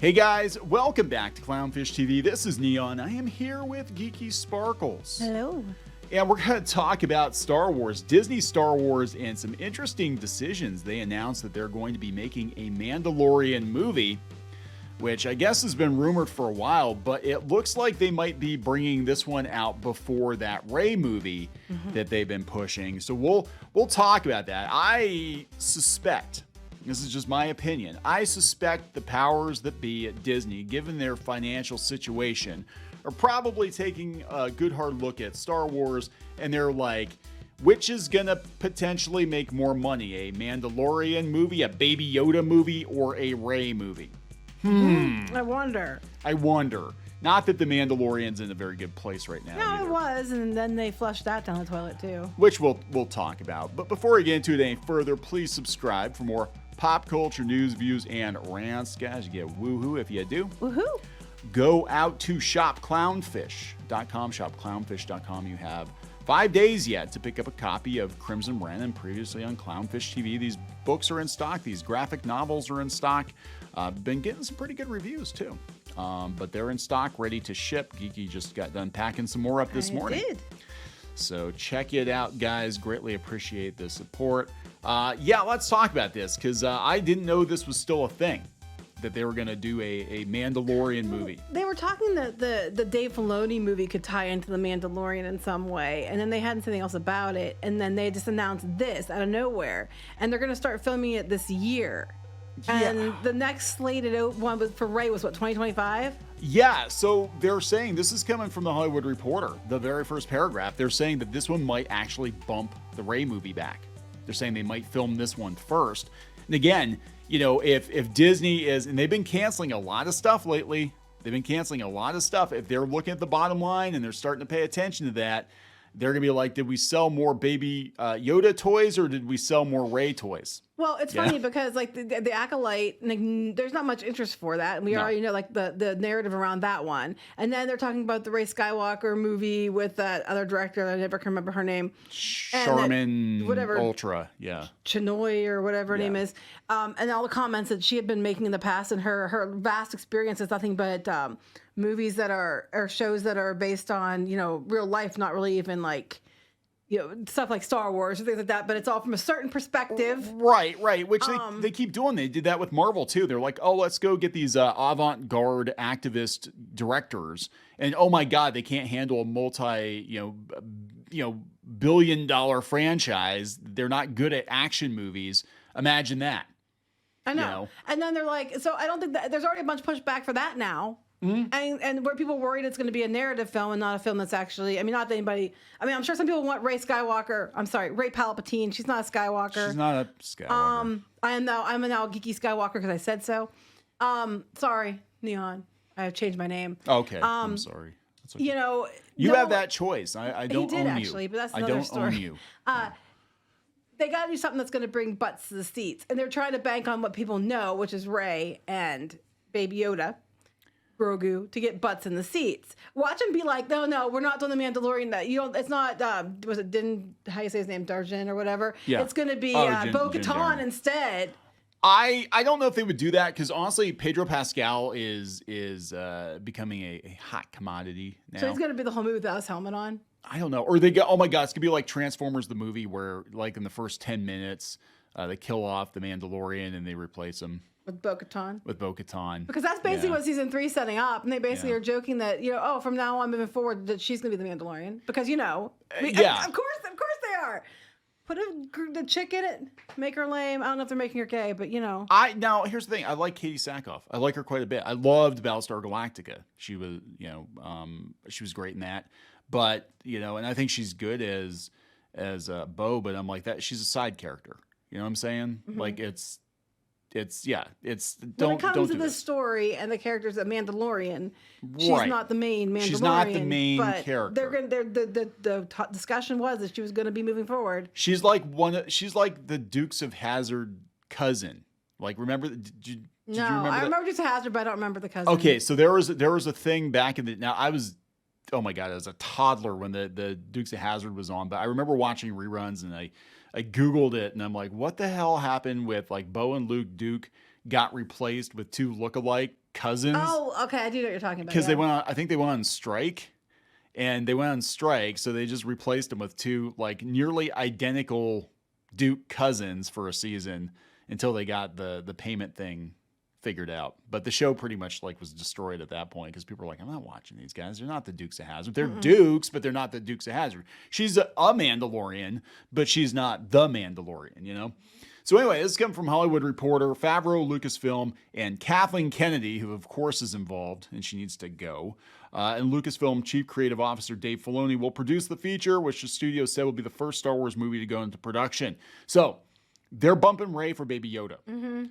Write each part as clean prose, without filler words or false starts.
Hey guys, welcome back to Clownfish TV. This is Neon. I am here with Geeky Sparkles. Hello. And we're going to talk about Star Wars, Disney Star Wars, and some interesting decisions. They announced that they're going to be making a Mandalorian movie, which I guess has been rumored for a while, but it looks like they might be bringing this one out before that Rey movie that they've been pushing. So we'll talk about that. I suspect, this is just my opinion, I suspect the powers that be at Disney, given their financial situation, are probably taking a good hard look at Star Wars, and they're like, which is gonna potentially make more money, a Mandalorian movie, a Baby Yoda movie, or a Rey movie? I wonder. Not that the Mandalorian's in a very good place right now. No, either. it was, and then they flushed that down the toilet too. Which we'll talk about. But before we get into it any further, please subscribe for more pop culture news, views, and rants. Guys, you get woohoo if you do. Woohoo! Go out to shopclownfish.com. Shopclownfish.com. You have 5 days yet to pick up a copy of Crimson Wren and previously on Clownfish TV. These books are in stock. These graphic novels are in stock. Been getting some pretty good reviews too. But they're in stock, ready to ship. Geeky just got done packing some more up this morning. Did. So check it out, guys. Greatly appreciate the support. Yeah, let's talk about this because I didn't know this was still a thing, that they were going to do a Mandalorian movie. They were talking that the Dave Filoni movie could tie into the Mandalorian in some way, and then they hadn't said anything else about it, and then they just announced this out of nowhere, and they're going to start filming it this year. Yeah. And the next slated one for Rey was what, 2025? Yeah, so they're saying, this is coming from the Hollywood Reporter, the very first paragraph. They're saying that this one might actually bump the Rey movie back. They're saying they might film this one first. And again, you know, if Disney is, and they've been canceling a lot of stuff lately. They've been canceling a lot of stuff. If they're looking at the bottom line and they're starting to pay attention to that, they're going to be like, did we sell more Baby Yoda toys or did we sell more Rey toys? Well, it's funny because like the Acolyte, like, there's not much interest for that. And we already know like the narrative around that one. And then they're talking about the Rey Skywalker movie with that other director. I never can remember her name. Charmin Ultra. Yeah. Chinoy or whatever her name is. And all the comments that she had been making in the past, and her vast experience is nothing but movies that are, or shows that are based on, you know, real life, not really even like, you know, stuff like Star Wars or things like that, but it's all from a certain perspective. Right. Which they keep doing. They did that with Marvel too. They're like, oh, let's go get these avant-garde activist directors, and oh my God, they can't handle a multi-billion-dollar franchise. They're not good at action movies. Imagine that. I know. You know? And then they're like, so I don't think that there's already a bunch of pushback for that now. And where people worried it's going to be a narrative film and not a film that's actually, I mean, not that anybody, I mean, I'm sure some people want Rey Palpatine. She's not a Skywalker. She's not a Skywalker. I'm now a geeky Skywalker because I said so. Sorry, Neon. I have changed my name. Okay. I'm sorry. That's okay. You know, you have that choice. I don't own you. Actually, but that's another story. I don't own you. They got to do something that's going to bring butts to the seats. And they're trying to bank on what people know, which is Rey and Baby Yoda. Grogu, to get butts in the seats. Watch him be like, no, we're not doing the Mandalorian. That you don't. It's not. Was it how you say his name, Darjan or whatever? Yeah. It's going to be Bo-Katan instead. I don't know if they would do that because honestly, Pedro Pascal is becoming a hot commodity now. So he's going to be the whole movie without his helmet on. I don't know. Or they go, oh my God, it's gonna be like Transformers the movie where like in the first 10 minutes they kill off the Mandalorian and they replace him. With Bo-Katan. Because that's basically what season 3 is setting up. And they basically are joking that, you know, oh, from now on moving forward, that she's going to be the Mandalorian. Because, you know. Of course they are. Put the chick in it, make her lame. I don't know if they're making her gay, but, you know. Now, here's the thing. I like Katie Sackhoff. I like her quite a bit. I loved Battlestar Galactica. She was, you know, she was great in that. But, you know, and I think she's good as Bo, but I'm like, that she's a side character. You know what I'm saying? Like, it's when it comes to this story and the character's a Mandalorian, she's not the main Mandalorian. She's not the main character. The discussion was that she was going to be moving forward. She's like the Dukes of Hazzard cousin. Like, remember? Did you remember I remember Dukes of Hazzard, but I don't remember the cousin. Okay, so there was a thing back in the. Now I was, oh my God, I was a toddler when the Dukes of Hazzard was on, but I remember watching reruns and I Googled it and I'm like, what the hell happened with like Bo and Luke Duke got replaced with two lookalike cousins. Oh, okay. I do know what you're talking about. Because they went on, I think they went on strike. And they went on strike, so they just replaced them with two like nearly identical Duke cousins for a season until they got the payment thing figured out. But the show pretty much like was destroyed at that point because people were like, I'm not watching these guys. They're not the Dukes of Hazzard. They're Dukes, but they're not the Dukes of Hazzard. She's a Mandalorian, but she's not the Mandalorian, you know? So anyway, this is coming from Hollywood Reporter, Favreau, Lucasfilm, and Kathleen Kennedy, who of course is involved, and she needs to go. And Lucasfilm Chief Creative Officer Dave Filoni will produce the feature, which the studio said will be the first Star Wars movie to go into production. So they're bumping Rey for Baby Yoda.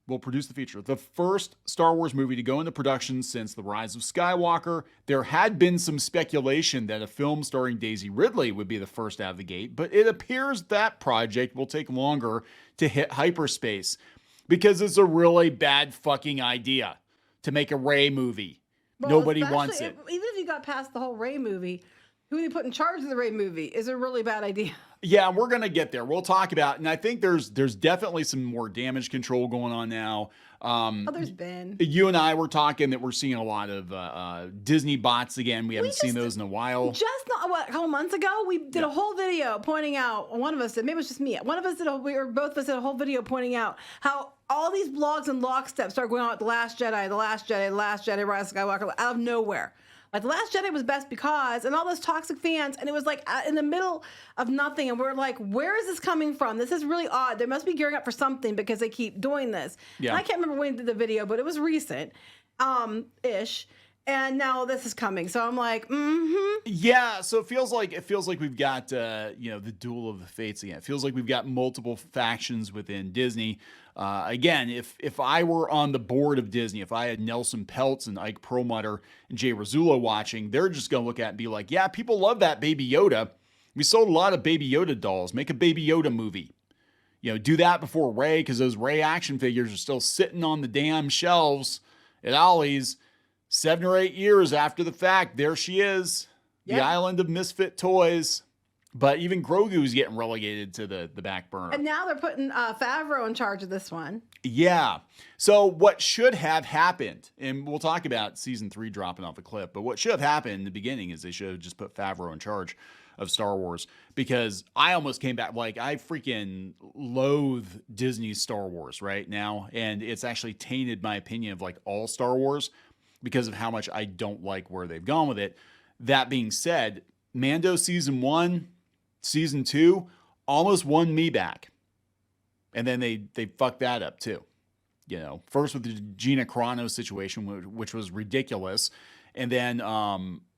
Will produce the feature. The first Star Wars movie to go into production since The Rise of Skywalker. There had been some speculation that a film starring Daisy Ridley would be the first out of the gate, but it appears that project will take longer to hit hyperspace because it's a really bad fucking idea to make a Rey movie. Well, nobody wants it. Even if you got past the whole Rey movie, who they put in charge of the Rey movie is a really bad idea. Yeah, we're going to get there. We'll talk about, and I think there's definitely some more damage control going on now. There's been. You and I were talking that we're seeing a lot of Disney bots again. We haven't seen those in a while. Just a couple months ago, we did a whole video pointing out, one of us did, maybe it was just me, both of us did a whole video pointing out how all these blogs and lockstep start going on with The Last Jedi, The Last Jedi, The Last Jedi, Rise of Skywalker, out of nowhere. Like, The Last Jedi was best because, and all those toxic fans, and it was like in the middle of nothing, and we're like, where is this coming from? This is really odd. They must be gearing up for something because they keep doing this. Yeah. And I can't remember when we did the video, but it was recent, ish. And now this is coming. So I'm like, Yeah, so it feels like we've got the duel of the fates again. It feels like we've got multiple factions within Disney. Again, if I were on the board of Disney, if I had Nelson Peltz and Ike Perlmutter and Jay Rizzullo watching, they're just going to look at it and be like, yeah, people love that Baby Yoda. We sold a lot of Baby Yoda dolls. Make a Baby Yoda movie. Do that before Rey, because those Rey action figures are still sitting on the damn shelves at Ollie's 7 or 8 years after the fact. There she is, the island of misfit toys. But even Grogu is getting relegated to the back burner. And now they're putting Favreau in charge of this one. Yeah. So what should have happened, and we'll talk about season 3 dropping off a cliff, but what should have happened in the beginning is they should have just put Favreau in charge of Star Wars, because I almost came back, like, I freaking loathe Disney's Star Wars right now, and it's actually tainted my opinion of like all Star Wars because of how much I don't like where they've gone with it. That being said, Mando season 1, season 2 almost won me back. And then they fucked that up too. First with the Gina Carano situation, which was ridiculous. And then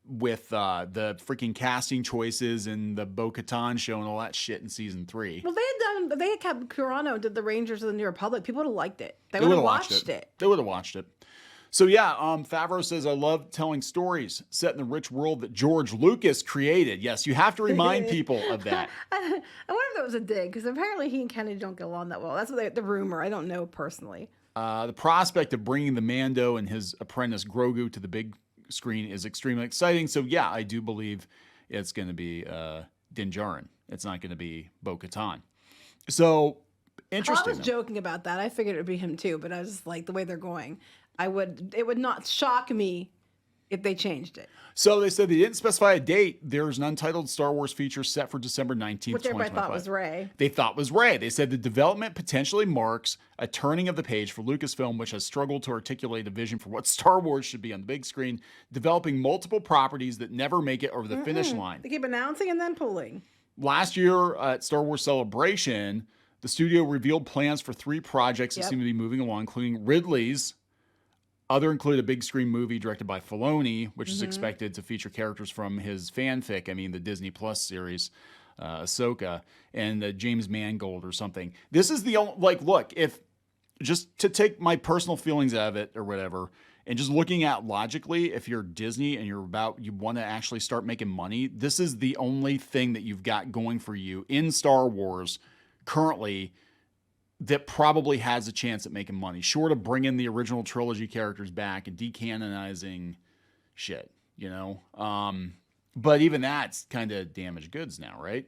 with the freaking casting choices and the Bo-Katan show and all that shit in season 3. Well, they had kept Carano and did the Rangers of the New Republic. People would have liked it. They would have watched it. They would have watched it. So yeah, Favreau says, I love telling stories set in the rich world that George Lucas created. Yes, you have to remind people of that. I wonder if that was a dig, because apparently he and Kennedy don't get along that well. That's what the rumor. I don't know personally. The prospect of bringing the Mando and his apprentice Grogu to the big screen is extremely exciting. So yeah, I do believe it's going to be Din Djarin. It's not going to be Bo-Katan. So interesting. I was joking about that. I figured it would be him too, but I was just like, the way they're going, it would not shock me if they changed it. So they said they didn't specify a date. There's an untitled Star Wars feature set for December 19th, which everybody thought was Rey. They thought was Rey. They said the development potentially marks a turning of the page for Lucasfilm, which has struggled to articulate a vision for what Star Wars should be on the big screen, developing multiple properties that never make it over the finish line. They keep announcing and then pulling. Last year at Star Wars Celebration, the studio revealed plans for 3 projects that seem to be moving along, including Ridley's. Other include a big screen movie directed by Filoni, which is expected to feature characters from his fanfic, the Disney Plus series, Ahsoka, and James Mangold or something. This is the only, look, if just to take my personal feelings out of it or whatever, and just looking at logically, if you're Disney and you want to actually start making money, this is the only thing that you've got going for you in Star Wars currently that probably has a chance at making money, short of bringing the original trilogy characters back and decanonizing shit, But even that's kind of damaged goods now, right?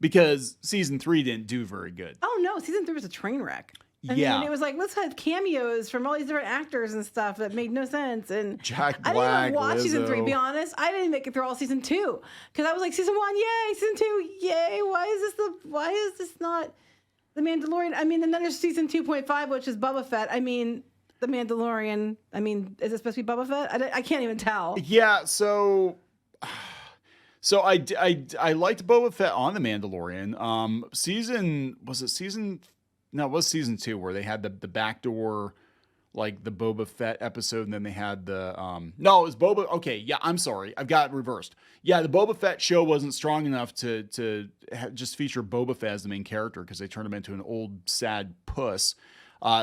Because season 3 didn't do very good. Oh no, season 3 was a train wreck. I mean, it was like, let's have cameos from all these different actors and stuff that made no sense. And Jack I Black, didn't even watch season 3, Lizzo. to be honest. I didn't make it through all season 2 because I was like, season 1, yay, season 2, yay. Why is this not the Mandalorian? I mean, and then there's season 2.5, which is Boba Fett. I mean, the Mandalorian. I mean, is it supposed to be Boba Fett? I can't even tell. Yeah, so I liked Boba Fett on the Mandalorian. It was season 2 where they had the backdoor, like the Boba Fett episode, and then they had the no, it was Boba. Okay, yeah, I'm sorry, I've got it reversed. Yeah, the Boba Fett show wasn't strong enough to just feature Boba Fett as the main character because they turned him into an old sad puss.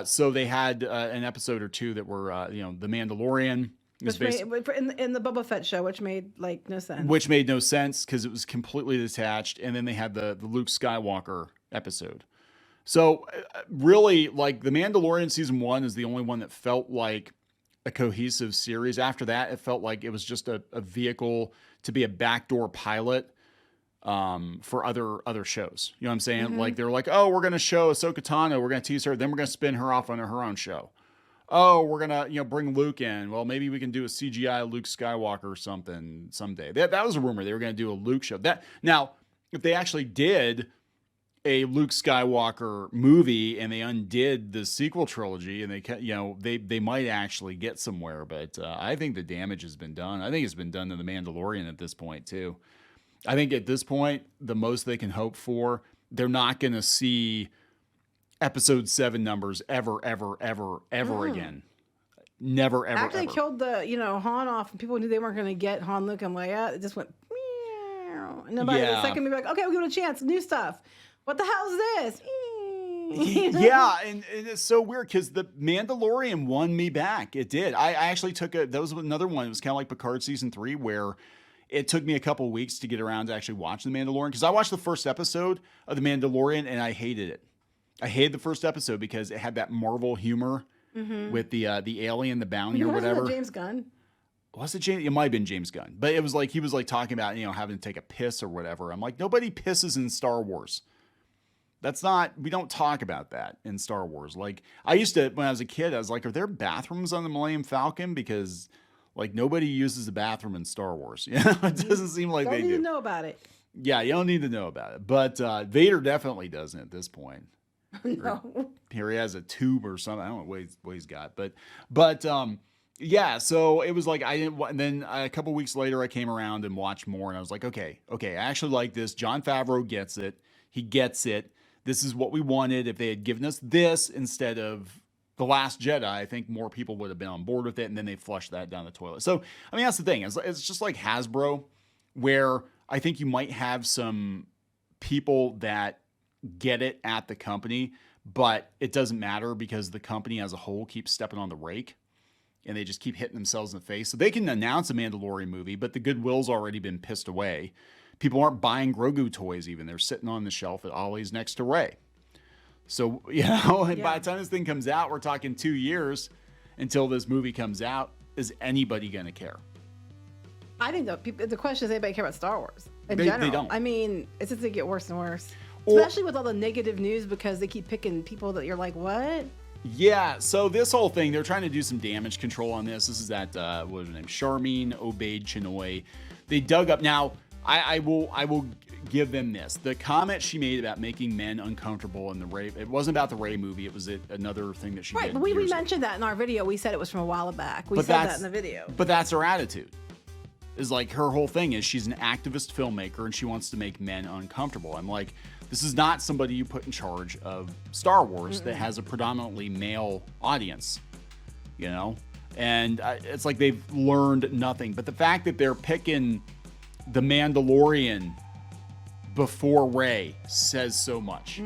So they had an episode or two that were the Mandalorian. Which made, in the Boba Fett show, which made like no sense. Which made no sense because it was completely detached. And then they had the Luke Skywalker episode. So really, like the Mandalorian season 1 is the only one that felt like a cohesive series. After that, it felt like it was just a vehicle to be a backdoor pilot for other shows. You know what I'm saying? Mm-hmm. Like they're like, oh, we're going to show Ahsoka Tano. We're going to tease her. Then we're going to spin her off on her own show. Oh, we're going to bring Luke in. Well, maybe we can do a CGI Luke Skywalker or something someday. That was a rumor. They were going to do a Luke show. Now, if they actually did a Luke Skywalker movie and they undid the sequel trilogy and they might actually get somewhere, but I think the damage has been done. I think it's been done to the Mandalorian at this point too. I think at this point, the most they can hope for, they're not going to see episode 7 numbers ever again. Never, ever, After they ever. killed the, Han off and people knew they weren't going to get Han, Luke, and Leia, it just went meow. And nobody the second maybe like, okay, we'll give it a chance. New stuff. What the hell is this? Yeah, and it's so weird because the Mandalorian won me back. It did. I actually that was another one. It was kind of like Picard season 3 where it took me a couple of weeks to get around to actually watching The Mandalorian because I watched the first episode of The Mandalorian and I hated it. I hated the first episode because it had that Marvel humor with the alien, the bounty or whatever. James Gunn. Was it James? It might have been James Gunn, but it was like he was like talking about having to take a piss or whatever. I'm like, nobody pisses in Star Wars. We don't talk about that in Star Wars. Like I used to, when I was a kid, I was like, are there bathrooms on the Millennium Falcon? Because like nobody uses the bathroom in Star Wars. It doesn't seem like they do. Don't need to know about it. Yeah, you don't need to know about it. But Vader definitely doesn't at this point. No. Here he has a tube or something. I don't know what he's got, but yeah. So it was like I didn't. And then a couple weeks later, I came around and watched more, and I was like, okay, I actually like this. Jon Favreau gets it. He gets it. This is what we wanted. If they had given us this instead of The Last Jedi, I think more people would have been on board with it, and then they flushed that down the toilet. So I mean, that's the thing. It's just like Hasbro, where I think you might have some people that get it at the company, but it doesn't matter because the company as a whole keeps stepping on the rake and they just keep hitting themselves in the face. So they can announce a Mandalorian movie, but the goodwill's already been pissed away. People aren't buying Grogu toys even. They're sitting on the shelf at Ollie's next to Rey. So, and by the time this thing comes out, we're talking 2 years until this movie comes out. Is anybody going to care? I think the question is, anybody care about Star Wars in general? They don't. I mean, it's just going to get worse and worse. Especially with all the negative news because they keep picking people that you're like, what? Yeah, so this whole thing, they're trying to do some damage control on this. This is that, what was her name? Charmin Obaid-chinoy. They dug up. Now, I will give them this. The comment she made about making men uncomfortable in the Rey, it wasn't about the Rey movie. It was another thing that she did. Right, but we mentioned that in our video. We said it was from a while back. We said that in the video. But that's her attitude. Is like her whole thing is she's an activist filmmaker and she wants to make men uncomfortable. I'm like, this is not somebody you put in charge of Star Wars that has a predominantly male audience, And it's like they've learned nothing. But the fact that they're picking the Mandalorian before Rey says so much.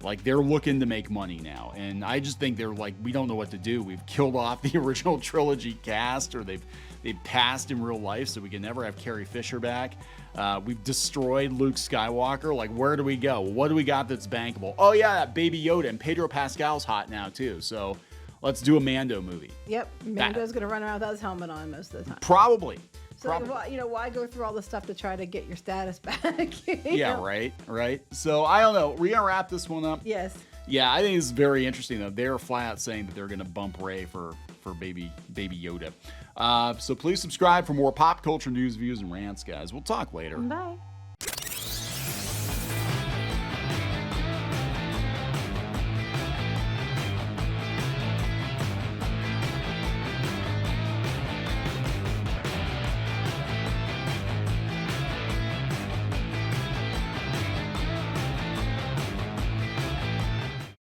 Like they're looking to make money now. And I just think they're like, we don't know what to do. We've killed off the original trilogy cast, or they've passed in real life, so we can never have Carrie Fisher back. We've destroyed Luke Skywalker. Like, where do we go? What do we got that's bankable? Oh yeah, that Baby Yoda, and Pedro Pascal's hot now too. So let's do a Mando movie. Yep, Mando's gonna run around without his helmet on most of the time. Probably. So why go through all the stuff to try to get your status back? Yeah, right. So I don't know. We're gonna wrap this one up. Yes. Yeah, I think it's very interesting though. They're flat out saying that they're going to bump Rey for baby Yoda. So please subscribe for more pop culture news, views, and rants, guys. We'll talk later. Bye.